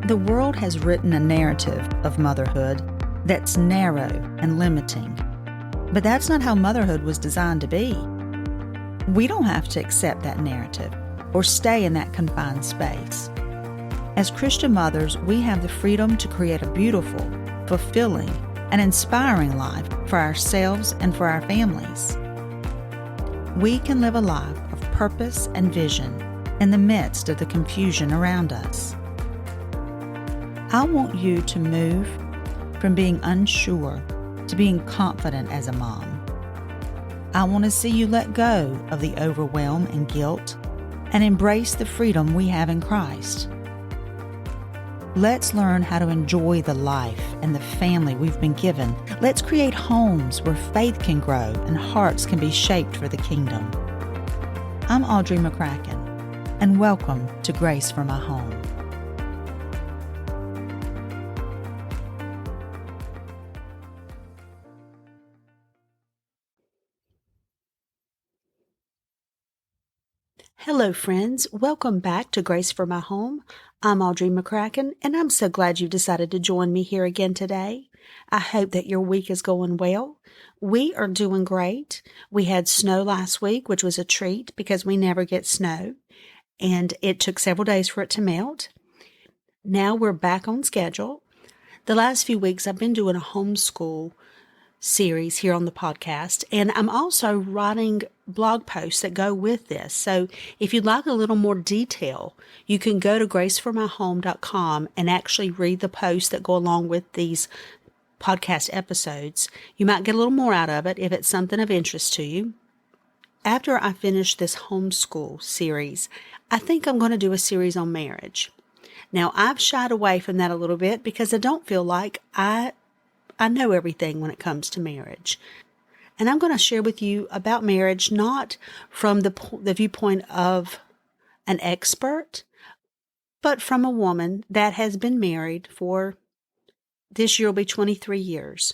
The world has written a narrative of motherhood that's narrow and limiting. But that's not how motherhood was designed to be. We don't have to accept that narrative or stay in that confined space. As Christian mothers, we have the freedom to create a beautiful, fulfilling, and inspiring life for ourselves and for our families. We can live a life of purpose and vision in the midst of the confusion around us. I want you to move from being unsure to being confident as a mom. I want to see you let go of the overwhelm and guilt and embrace the freedom we have in Christ. Let's learn how to enjoy the life and the family we've been given. Let's create homes where faith can grow and hearts can be shaped for the kingdom. I'm Audrey McCracken, and welcome to Grace for My Home. Hello, friends. Welcome back to Grace for My Home. I'm Audrey McCracken, and I'm so glad you've decided to join me here again today. I hope that your week is going well. We are doing great. We had snow last week, which was a treat because we never get snow, and it took several days for it to melt. Now we're back on schedule. The last few weeks, I've been doing a homeschool series here on the podcast, and I'm also writing blog posts that go with this. So if you'd like a little more detail, you can go to graceformyhome.com and actually read the posts that go along with these podcast episodes. You might get a little more out of it if it's something of interest to you. After I finish this homeschool series, I think I'm going to do a series on marriage. Now, I've shied away from that a little bit because I don't feel like I know everything when it comes to marriage. And I'm going to share with you about marriage, not from the viewpoint of an expert, but from a woman that has been married for, this year will be 23 years.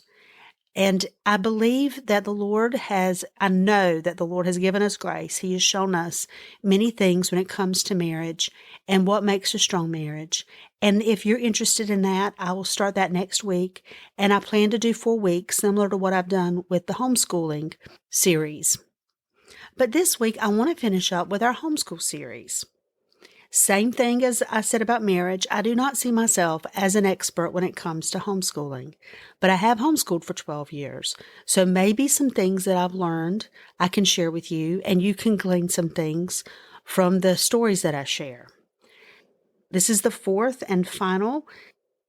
And I believe that I know that the Lord has given us grace. He has shown us many things when it comes to marriage and what makes a strong marriage. And if you're interested in that, I will start that next week. And I plan to do 4 weeks, similar to what I've done with the homeschooling series. But this week, I want to finish up with our homeschool series. Same thing as I said about marriage. I do not see myself as an expert when it comes to homeschooling, but I have homeschooled for 12 years. So maybe some things that I've learned I can share with you, and you can glean some things from the stories that I share. This is the 4th and final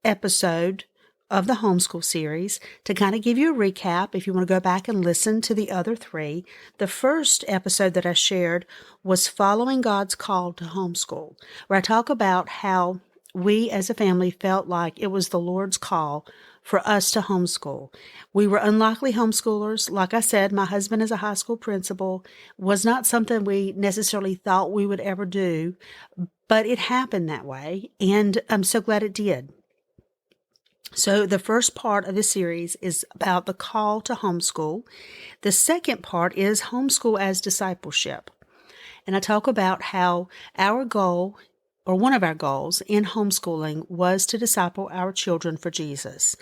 episode of the homeschool series. To kind of give you a recap, if you want to go back and listen to the other 3, the first episode that I shared was Following God's Call to Homeschool, where I talk about how we as a family felt like it was the Lord's call for us to homeschool. We were unlikely homeschoolers. Like I said, my husband is a high school principal, was not something we necessarily thought we would ever do, but it happened that way, and I'm so glad it did. So the first part of the series is about the call to homeschool. The second part is homeschool as discipleship. And I talk about how our goal, or one of our goals in homeschooling, was to disciple our children for Jesus.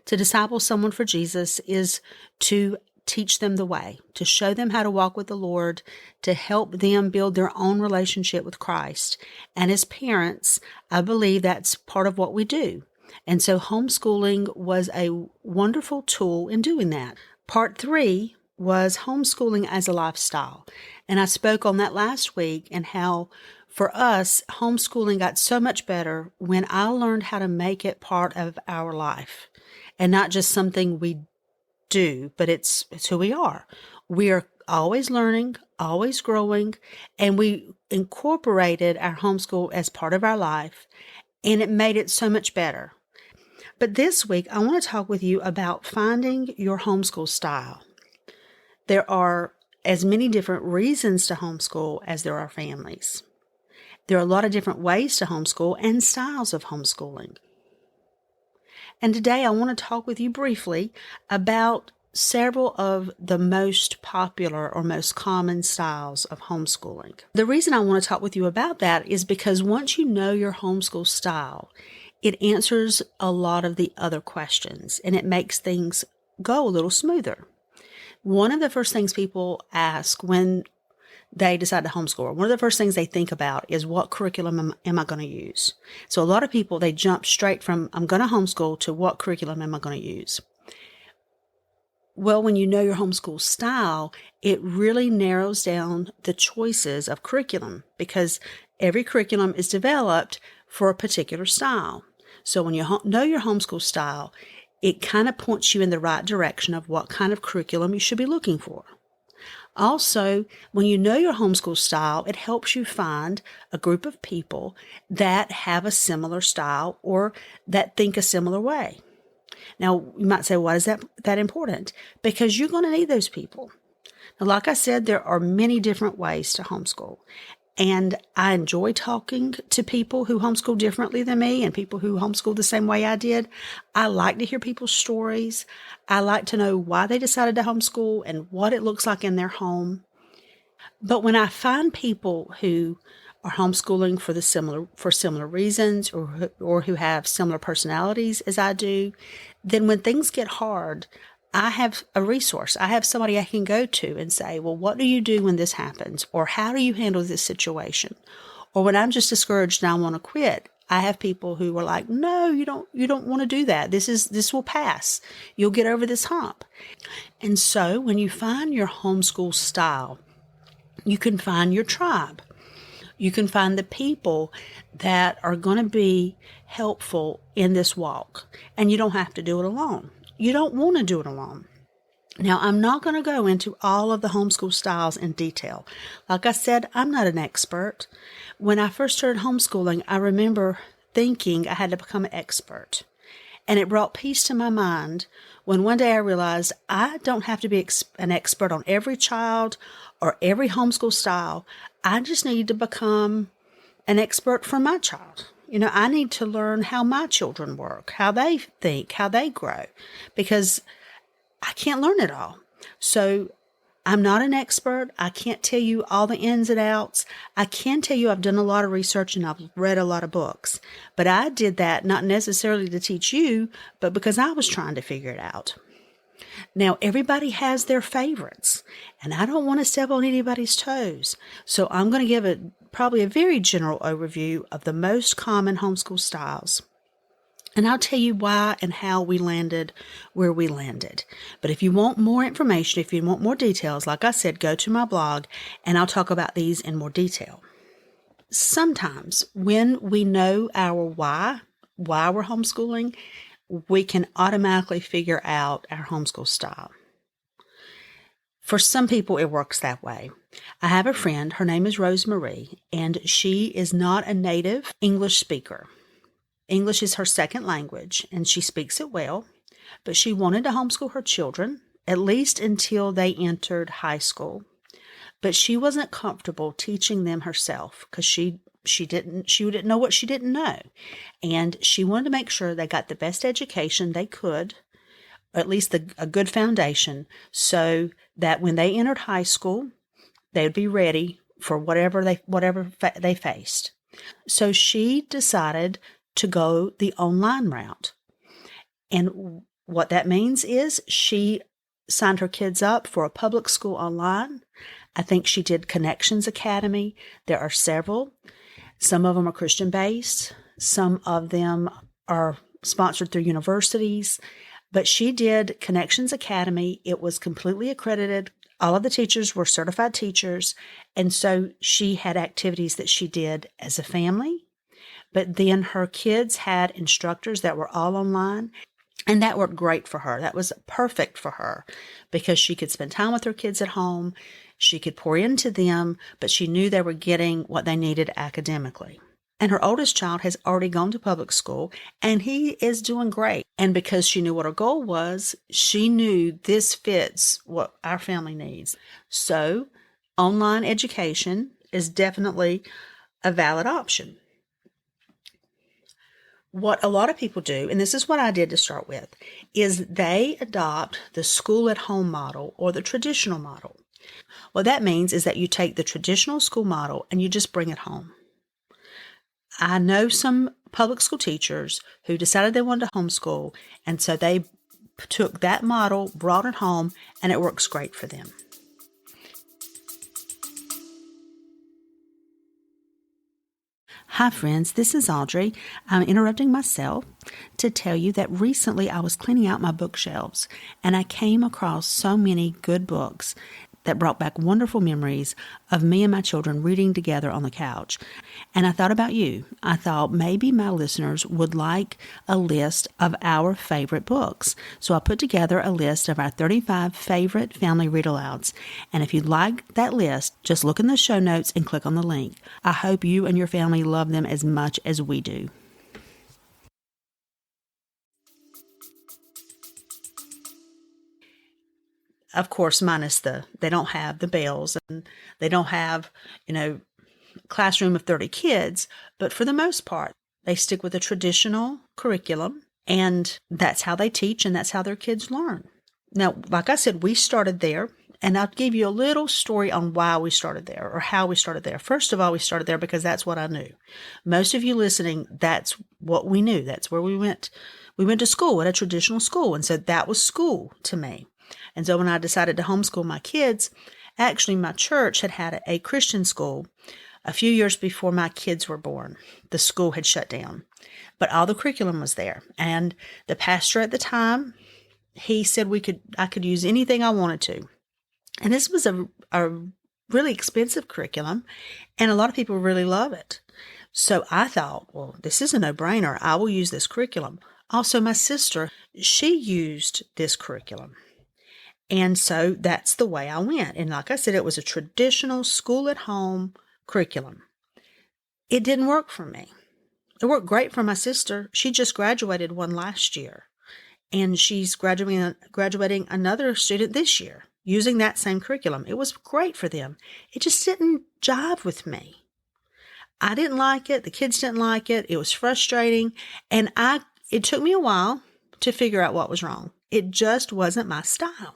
To disciple someone for Jesus is to teach them the way, to show them how to walk with the Lord, to help them build their own relationship with Christ. And as parents, I believe that's part of what we do. And so homeschooling was a wonderful tool in doing that. Part 3 was homeschooling as a lifestyle. And I spoke on that last week, and how for us, homeschooling got so much better when I learned how to make it part of our life and not just something we do, but it's who we are. We are always learning, always growing, and we incorporated our homeschool as part of our life, and it made it so much better. But this week, I want to talk with you about finding your homeschool style. There are as many different reasons to homeschool as there are families. There are a lot of different ways to homeschool and styles of homeschooling. And today I want to talk with you briefly about several of the most popular or most common styles of homeschooling. The reason I want to talk with you about that is because once you know your homeschool style, It answers a lot of the other questions, and it makes things go a little smoother. One of the first things people ask when they decide to homeschool, one of the first things they think about is, what curriculum am I going to use? So a lot of people, they jump straight from, I'm going to homeschool, to what curriculum am I going to use? Well, when you know your homeschool style, it really narrows down the choices of curriculum, because every curriculum is developed for a particular style. So when you know your homeschool style, it kind of points you in the right direction of what kind of curriculum you should be looking for. Also, when you know your homeschool style, it helps you find a group of people that have a similar style or that think a similar way. Now, you might say, why is that important? Because you're going to need those people. Now, like I said, there are many different ways to homeschool. And I enjoy talking to people who homeschool differently than me and people who homeschool the same way I did. I like to hear people's stories. I like to know why they decided to homeschool and what it looks like in their home. But when I find people who are homeschooling for similar reasons, or who have similar personalities as I do, then when things get hard, I have a resource. I have somebody I can go to and say, well, what do you do when this happens? Or how do you handle this situation? Or when I'm just discouraged and I want to quit, I have people who are like, no, you don't want to do that. This will pass. You'll get over this hump. And so when you find your homeschool style, you can find your tribe. You can find the people that are going to be helpful in this walk. And you don't have to do it alone. You don't want to do it alone. Now, I'm not going to go into all of the homeschool styles in detail. Like I said, I'm not an expert. When I first started homeschooling, I remember thinking I had to become an expert. And it brought peace to my mind when one day I realized I don't have to be an expert on every child or every homeschool style. I just need to become an expert for my child. I need to learn how my children work, how they think, how they grow, because I can't learn it all. So I'm not an expert. I can't tell you all the ins and outs. I can tell you I've done a lot of research and I've read a lot of books. But I did that not necessarily to teach you, but because I was trying to figure it out. Now, everybody has their favorites, and I don't want to step on anybody's toes. So I'm going to give probably a very general overview of the most common homeschool styles. And I'll tell you why and how we landed where we landed. But if you want more information, if you want more details, like I said, go to my blog and I'll talk about these in more detail. Sometimes when we know our why we're homeschooling, we can automatically figure out our homeschool style. For some people, it works that way. I have a friend, her name is Rosemarie, and she is not a native English speaker. English is her second language, and she speaks it well, but she wanted to homeschool her children, at least until they entered high school. But she wasn't comfortable teaching them herself because she didn't know what she didn't know. And she wanted to make sure they got the best education they could, or at least a good foundation, so that when they entered high school, they would be ready for whatever they faced. So she decided to go the online route. And what that means is she signed her kids up for a public school online. I think she did Connections Academy. There are several. Some of them are Christian-based. Some of them are sponsored through universities. But she did Connections Academy. It was completely accredited. All of the teachers were certified teachers. And so she had activities that she did as a family. But then her kids had instructors that were all online. And that worked great for her. That was perfect for her because she could spend time with her kids at home. She could pour into them, but she knew they were getting what they needed academically. And her oldest child has already gone to public school, and he is doing great. And because she knew what her goal was, she knew this fits what our family needs. So online education is definitely a valid option. What a lot of people do, and this is what I did to start with, is they adopt the school-at-home model or the traditional model. What that means is that you take the traditional school model and you just bring it home. I know some public school teachers who decided they wanted to homeschool, and so they took that model, brought it home, and it works great for them. Hi friends, this is Audrey. I'm interrupting myself to tell you that recently I was cleaning out my bookshelves and I came across so many good books that brought back wonderful memories of me and my children reading together on the couch. And I thought about you. I thought maybe my listeners would like a list of our favorite books. So I put together a list of our 35 favorite family read-alouds. And if you'd like that list, just look in the show notes and click on the link. I hope you and your family love them as much as we do. Of course, minus they don't have the bells and they don't have, classroom of 30 kids, but for the most part, they stick with a traditional curriculum, and that's how they teach and that's how their kids learn. Now, like I said, we started there, and I'll give you a little story on why we started there or how we started there. First of all, we started there because that's what I knew. Most of you listening, that's what we knew. That's where we went. We went to school at a traditional school, and so that was school to me. And so when I decided to homeschool my kids, actually my church had a Christian school a few years before my kids were born. The school had shut down, but all the curriculum was there. And the pastor at the time, he said I could use anything I wanted to. And this was a really expensive curriculum, and a lot of people really love it. So I thought, well, this is a no-brainer. I will use this curriculum. Also, my sister, she used this curriculum. And so that's the way I went. And like I said, it was a traditional school-at-home curriculum. It didn't work for me. It worked great for my sister. She just graduated one last year. And she's graduating another student this year using that same curriculum. It was great for them. It just didn't jive with me. I didn't like it. The kids didn't like it. It was frustrating. And it took me a while to figure out what was wrong. It just wasn't my style.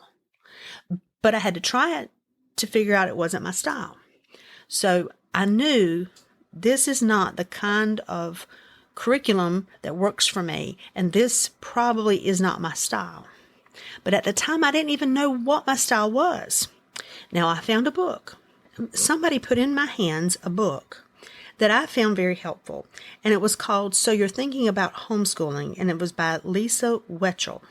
But I had to try it to figure out it wasn't my style. So I knew this is not the kind of curriculum that works for me, and this probably is not my style. But at the time, I didn't even know what my style was. Now, I found a book. Somebody put in my hands a book that I found very helpful, and it was called So You're Thinking About Homeschooling, and it was by Lisa Wetchell.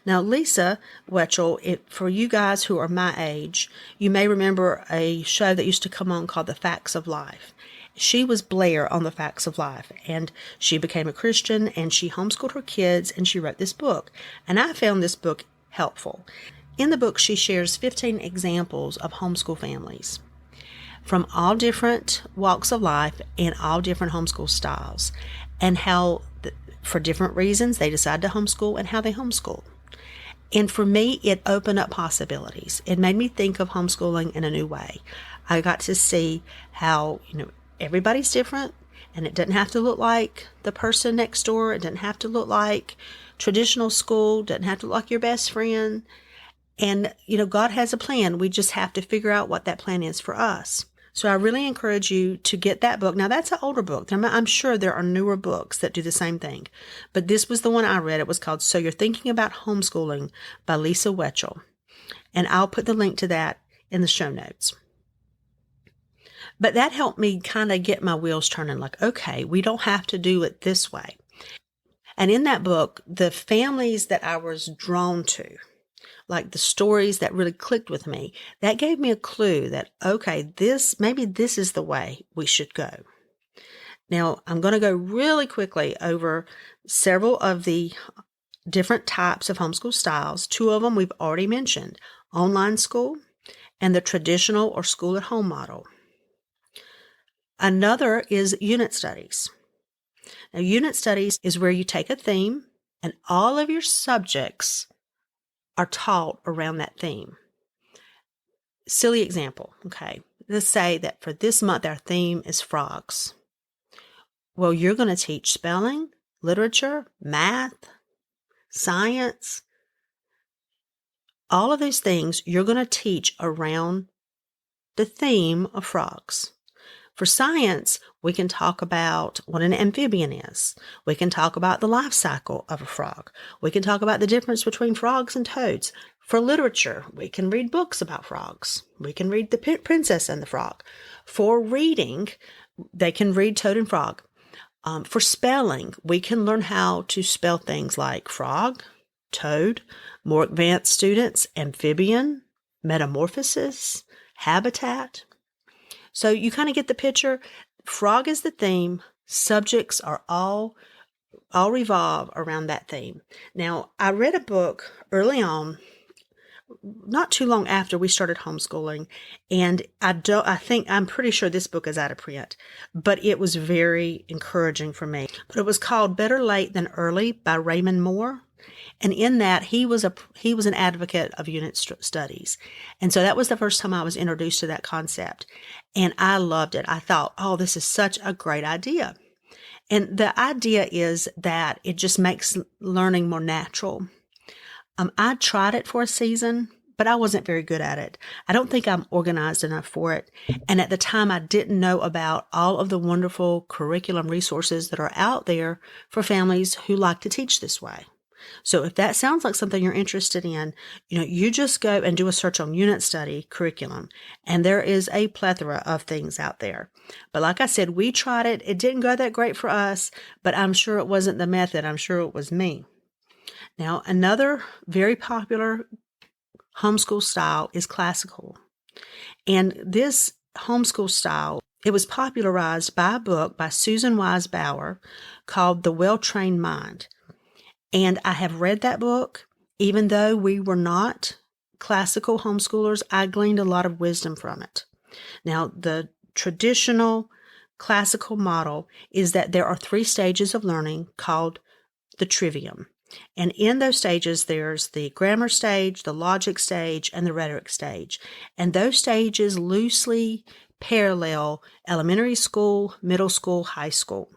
Now, Lisa Wetchell, for you guys who are my age, you may remember a show that used to come on called The Facts of Life. She was Blair on The Facts of Life, and she became a Christian, and she homeschooled her kids, and she wrote this book. And I found this book helpful. In the book, she shares 15 examples of homeschool families from all different walks of life and all different homeschool styles, and how, for different reasons, they decide to homeschool and how they homeschool. And for me, it opened up possibilities. It made me think of homeschooling in a new way. I got to see how, everybody's different, and it doesn't have to look like the person next door. It doesn't have to look like traditional school. It doesn't have to look like your best friend. And, God has a plan. We just have to figure out what that plan is for us. So I really encourage you to get that book. Now, that's an older book. I'm sure there are newer books that do the same thing. But this was the one I read. It was called So You're Thinking About Homeschooling by Lisa Wetchell. And I'll put the link to that in the show notes. But that helped me kind of get my wheels turning, like, okay, we don't have to do it this way. And in that book, the families that I was drawn to, like the stories that really clicked with me, that gave me a clue that, okay, maybe this is the way we should go. Now, I'm going to go really quickly over several of the different types of homeschool styles. Two of them we've already mentioned, online school and the traditional or school-at-home model. Another is unit studies. Now, unit studies is where you take a theme and all of your subjects are taught around that theme. Silly example, okay? Let's say that for this month our theme is frogs. Well, you're going to teach spelling, literature, math, science. All of those things you're going to teach around the theme of frogs. For science, we can talk about what an amphibian is. We can talk about the life cycle of a frog. We can talk about the difference between frogs and toads. For literature, we can read books about frogs. We can read The Princess and the Frog. For reading, they can read Toad and Frog. For spelling, we can learn how to spell things like frog, toad, more advanced students, amphibian, metamorphosis, habitat. So you kind of get the picture. Frog is the theme. Subjects are all revolve around that theme. Now, I read a book early on, not too long after we started homeschooling, and I'm pretty sure this book is out of print, but it was very encouraging for me. But it was called Better Late Than Early by Raymond Moore. And in that, he was an advocate of unit studies. And so that was the first time I was introduced to that concept. And I loved it. I thought, oh, this is such a great idea. And the idea is that it just makes learning more natural. I tried it for a season, but I wasn't very good at it. I don't think I'm organized enough for it. And at the time, I didn't know about all of the wonderful curriculum resources that are out there for families who like to teach this way. So if that sounds like something you're interested in, you just go and do a search on unit study curriculum, and there is a plethora of things out there. But like I said, we tried it. It didn't go that great for us, but I'm sure it wasn't the method. I'm sure it was me. Now, another very popular homeschool style is classical. And this homeschool style, it was popularized by a book by Susan Wise Bauer called The Well-Trained Mind. And I have read that book. Even though we were not classical homeschoolers, I gleaned a lot of wisdom from it. Now, the traditional classical model is that there are 3 stages of learning called the trivium. And in those stages, there's the grammar stage, the logic stage, and the rhetoric stage. And those stages loosely parallel elementary school, middle school, high school.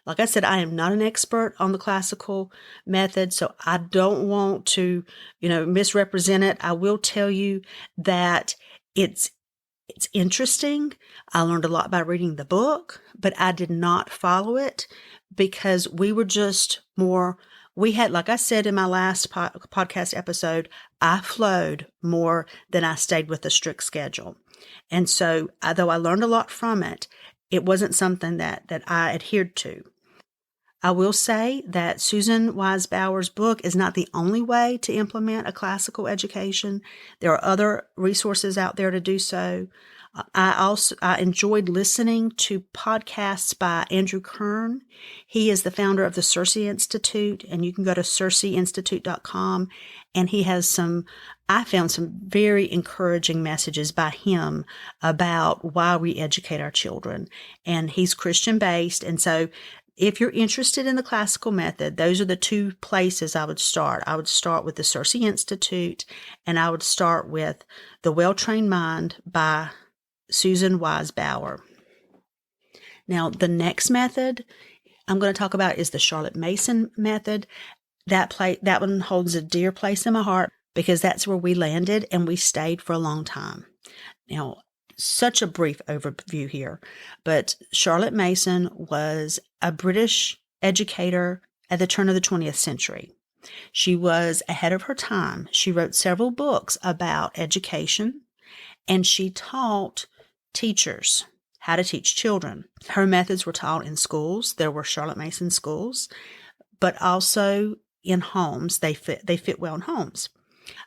Like I said, I am not an expert on the classical method, so I don't want to, misrepresent it. I will tell you that it's interesting. I learned a lot by reading the book, but I did not follow it because we were just like I said in my last podcast episode, I flowed more than I stayed with a strict schedule. And so, though I learned a lot from it, it wasn't something that I adhered to. I will say that Susan Wise Bauer's book is not the only way to implement a classical education. There are other resources out there to do so. I enjoyed listening to podcasts by Andrew Kern. He is the founder of the Circe Institute, and you can go to circeinstitute.com, and he has I found some very encouraging messages by him about why we educate our children. And he's Christian-based, and so if you're interested in the classical method, those are the 2 places I would start. I would start with the Circe Institute, and I would start with The Well-Trained Mind by Susan Wise Bauer. Now, the next method I'm going to talk about is the Charlotte Mason method. That one holds a dear place in my heart because that's where we landed and we stayed for a long time. Now, such a brief overview here, but Charlotte Mason was a British educator at the turn of the 20th century. She was ahead of her time. She wrote several books about education, and she taught teachers how to teach children. Her methods were taught in schools. There were Charlotte Mason schools, but also in homes. They fit well in homes.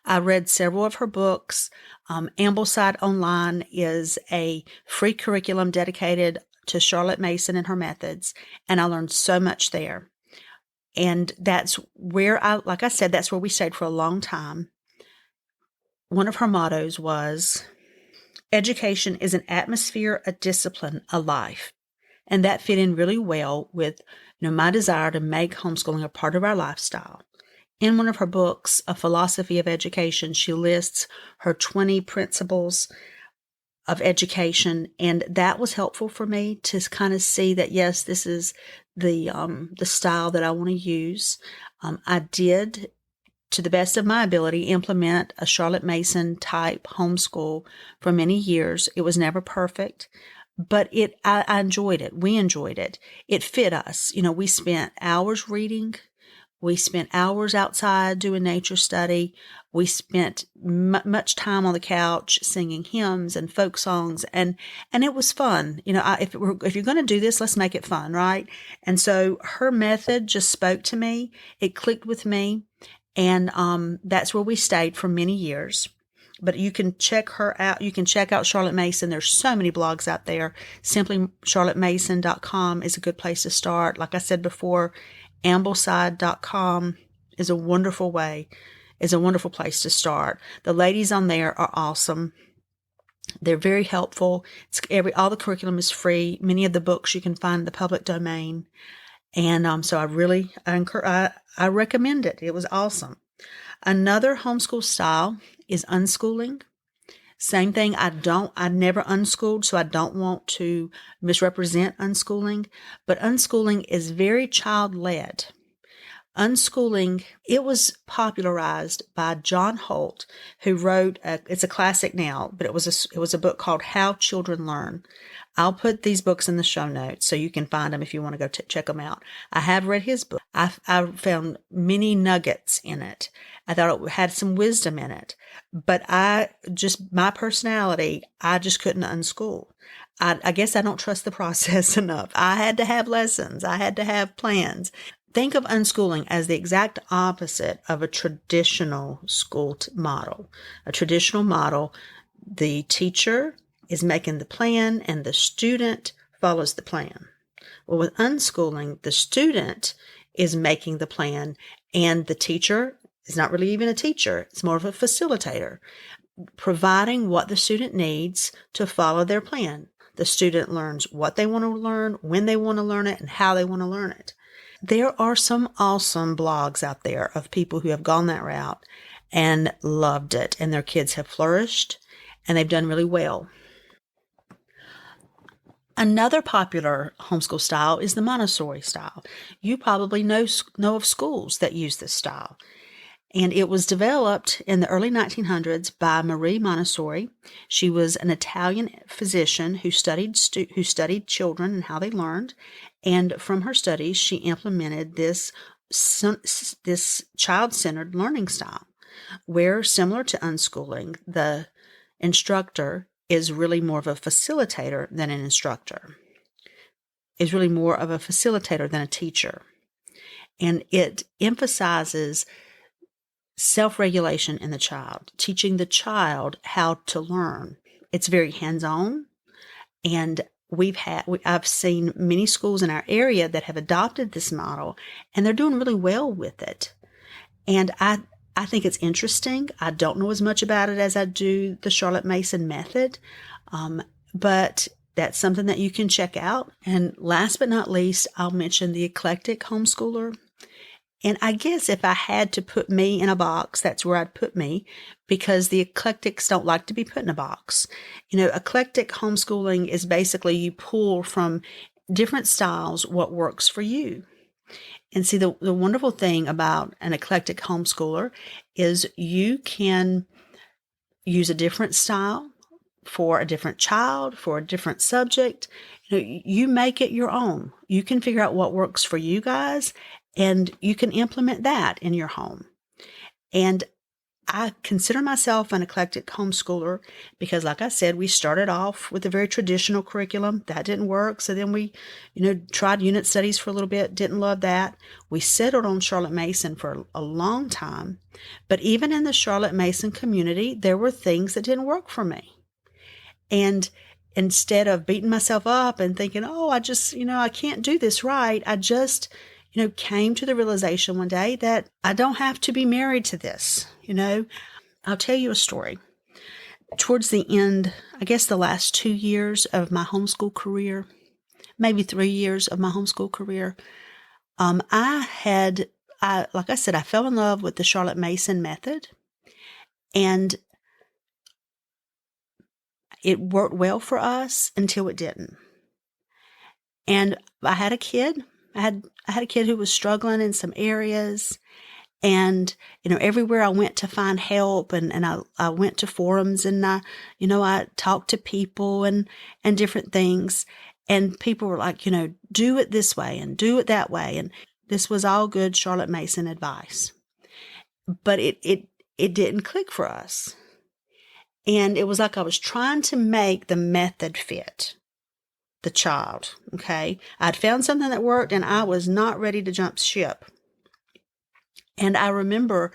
I read several of her books. Ambleside Online is a free curriculum dedicated to Charlotte Mason and her methods, and I learned so much there. And that's where like I said, that's where we stayed for a long time. One of her mottos was, education is an atmosphere, a discipline, a life. And that fit in really well with my desire to make homeschooling a part of our lifestyle. In one of her books, A Philosophy of Education, she lists her 20 principles of education, and that was helpful for me to kind of see that, yes, this is the style that I want to use. I did to the best of my ability, implement a Charlotte Mason type homeschool for many years. It was never perfect, but I enjoyed it. We enjoyed it. It fit us. We spent hours reading. We spent hours outside doing nature study. We spent much time on the couch singing hymns and folk songs, and it was fun. If you're going to do this, let's make it fun, right? And so her method just spoke to me. It clicked with me, and that's where we stayed for many years. But you can check her out. You can check out Charlotte Mason. There's so many blogs out there. Simply charlottemason.com is a good place to start. Like I said before, Ambleside.com is a wonderful place to start. The ladies on there are awesome. They're very helpful. All the curriculum is free. Many of the books you can find in the public domain. And so I recommend it. It was awesome. Another homeschool style is unschooling. Same thing. I never unschooled, so I don't want to misrepresent unschooling, but unschooling is very child-led. Unschooling, it was popularized by John Holt, who wrote, it's a classic now, but it was a book called How Children Learn. I'll put these books in the show notes so you can find them if you want to go check them out. I have read his book. I found many nuggets in it. I thought it had some wisdom in it, but my personality, I just couldn't unschool. I guess I don't trust the process enough. I had to have lessons. I had to have plans. Think of unschooling as the exact opposite of a traditional school model. A traditional model, the teacher is making the plan and the student follows the plan. Well, with unschooling, the student is making the plan and the teacher is not really even a teacher. It's more of a facilitator, providing what the student needs to follow their plan. The student learns what they want to learn, when they want to learn it, and how they want to learn it. There are some awesome blogs out there of people who have gone that route and loved it, and their kids have flourished, and they've done really well. Another popular homeschool style is the Montessori style. You probably know of schools that use this style. And it was developed in the early 1900s by Marie Montessori. She was an Italian physician who studied children and how they learned. And from her studies, she implemented this child-centered learning style, where, similar to unschooling, the instructor is really more of a facilitator than an instructor, is really more of a facilitator than a teacher. And it emphasizes self-regulation in the child, teaching the child how to learn. It's very hands-on, and I've seen many schools in our area that have adopted this model, and they're doing really well with it. And I think it's interesting. I don't know as much about it as I do the Charlotte Mason method, but that's something that you can check out. And last but not least, I'll mention the eclectic homeschooler. And I guess if I had to put me in a box, that's where I'd put me, because the eclectics don't like to be put in a box. Eclectic homeschooling is basically you pull from different styles what works for you. And see, the wonderful thing about an eclectic homeschooler is you can use a different style for a different child, for a different subject. You make it your own. You can figure out what works for you guys, and you can implement that in your home. And I consider myself an eclectic homeschooler because, like I said, we started off with a very traditional curriculum. That didn't work. So then we, tried unit studies for a little bit, didn't love that. We settled on Charlotte Mason for a long time. But even in the Charlotte Mason community, there were things that didn't work for me. And instead of beating myself up and thinking, I just, I can't do this right, I just came to the realization one day that I don't have to be married to this. I'll tell you a story. Towards the end, I guess the last 2 years of my homeschool career, maybe 3 years of my homeschool career, like I said, I fell in love with the Charlotte Mason method, and it worked well for us until it didn't. And I had a kid. I had a kid who was struggling in some areas, And, everywhere I went to find help and I went to forums and I talked to people and different things. And people were like, do it this way and do it that way. And this was all good Charlotte Mason advice. But it didn't click for us. And it was like I was trying to make the method fit the child. Okay. I'd found something that worked and I was not ready to jump ship. And I remember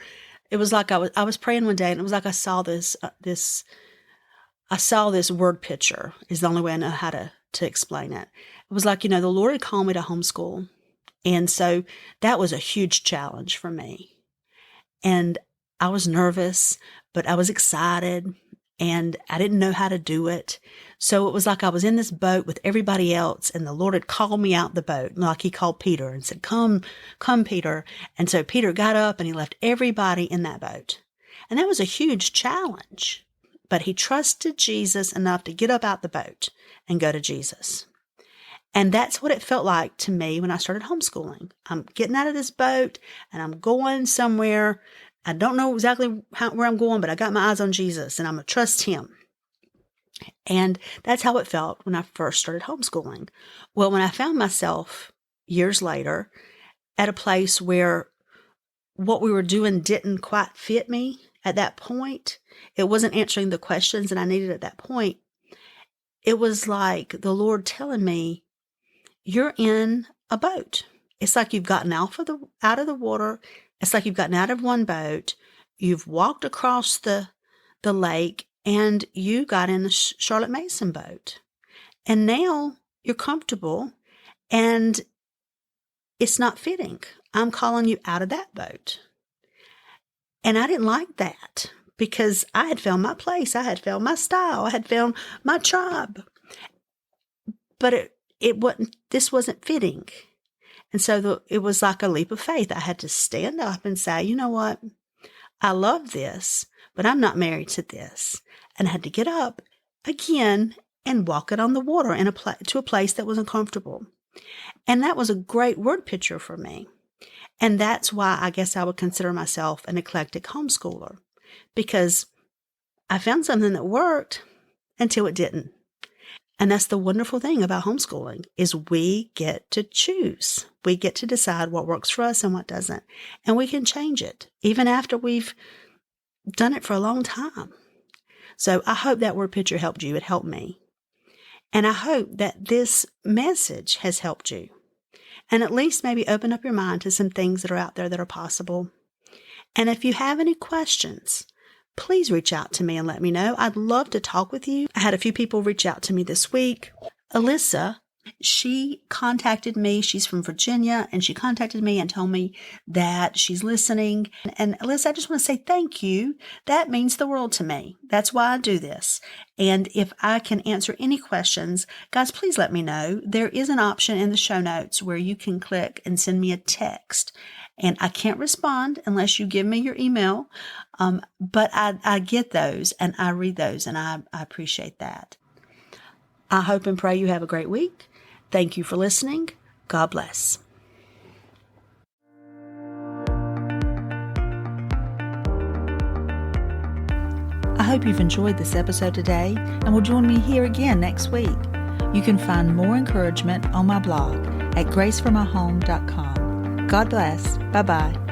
it was like I was praying one day and it was like I saw this word picture is the only way I know how to explain it. It was like, the Lord had called me to homeschool. And so that was a huge challenge for me. And I was nervous, but I was excited and I didn't know how to do it. So it was like I was in this boat with everybody else and the Lord had called me out the boat, like he called Peter and said, come, Peter. And so Peter got up and he left everybody in that boat. And that was a huge challenge, but he trusted Jesus enough to get up out the boat and go to Jesus. And that's what it felt like to me when I started homeschooling. I'm getting out of this boat and I'm going somewhere. I don't know exactly where I'm going, but I got my eyes on Jesus and I'm going to trust him. And that's how it felt when I first started homeschooling. Well, when I found myself years later at a place where what we were doing didn't quite fit me at that point, it wasn't answering the questions that I needed at that point. It was like the Lord telling me, you're in a boat. It's like you've gotten out of the water. It's like you've gotten out of one boat. You've walked across the lake and you got in the Charlotte Mason boat. And now you're comfortable and it's not fitting. I'm calling you out of that boat. And I didn't like that because I had found my place. I had found my style. I had found my tribe. But this wasn't fitting. And so it was like a leap of faith. I had to stand up and say, you know what? I love this, but I'm not married to this. And I had to get up again and walk it on the water to a place that was uncomfortable. And that was a great word picture for me. And that's why I guess I would consider myself an eclectic homeschooler, because I found something that worked until it didn't. And that's the wonderful thing about homeschooling is we get to choose. We get to decide what works for us and what doesn't. And we can change it even after we've done it for a long time. So I hope that word picture helped you. It helped me. And I hope that this message has helped you. And at least maybe open up your mind to some things that are out there that are possible. And if you have any questions, please reach out to me and let me know. I'd love to talk with you. I had a few people reach out to me this week. Alyssa, she contacted me. She's from Virginia, and she contacted me and told me that she's listening. And Alyssa, I just want to say thank you. That means the world to me. That's why I do this. And if I can answer any questions, guys, please let me know. There is an option in the show notes where you can click and send me a text. And I can't respond unless you give me your email. But I get those and I read those, and I appreciate that. I hope and pray you have a great week. Thank you for listening. God bless. I hope you've enjoyed this episode today and will join me here again next week. You can find more encouragement on my blog at graceformyhome.com. God bless. Bye-bye.